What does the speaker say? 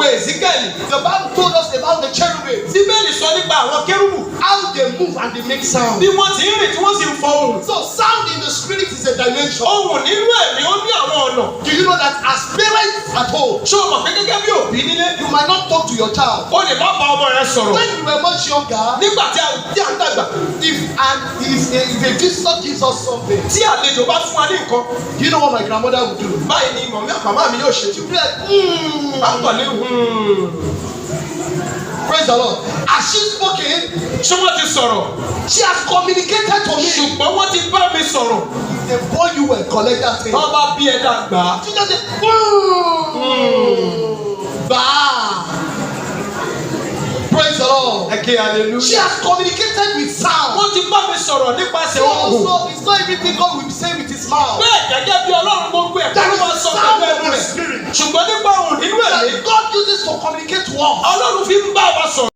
òwe Ezekiel. The Bible told us about the cherubim. Bíbélì sọ nípa àwọn kérúbù. How they move and they make sound. Bí wọ́n ti ń rìn tí wọ́n sì ń fọ ohùn. So sound in the spirit is a dimension. Ohùn nínú ẹ̀mí ó ní àwọn ọ̀nà. Do you know that as parents at home, Ṣé o mọ̀ pé gẹ́gẹ́ bí òbí nílé? you might not talk to your child. O lè má bá ọmọ rẹ sọ̀rọ̀. When you were much younger, Nígbà tí a ń dàgbà. if a visitor gives us something, Tí àlejò bá fún wa ní nǹkan. do you know what my grandmother would do? Báyìí ni màmá mi yóò ṣe. She'd be like, Àpọ̀lé praise the Lord. As she's spoken, ṣé wọ́n ti sọ̀rọ̀? she has communicated to me. Ṣùgbọ́n wọ́n ti bá mi sọ̀rọ̀. The boy you were collect that thing. Wọ́n bá bí ẹ dàgbà. She just said, bah. Praise the Lord. Ẹ ké hallelujah. She has communicated with sound. Wọ́n ti bá mi sọ̀rọ̀ nípasẹ̀ ohùn. So it's not everything God will say with his mouth. Bẹ́ẹ̀ gẹ́gẹ́ bí Ọlọ́run gbogbo ẹ̀ kó There ló is máa a sọ sound pẹ̀lú of ẹnu the rẹ̀. spirit Ṣùgbọ́n nípa ohùn nínú ẹ̀mí. that God uses to communicate to us. Ọlọ́run fi ń bá wa sọ̀rọ̀.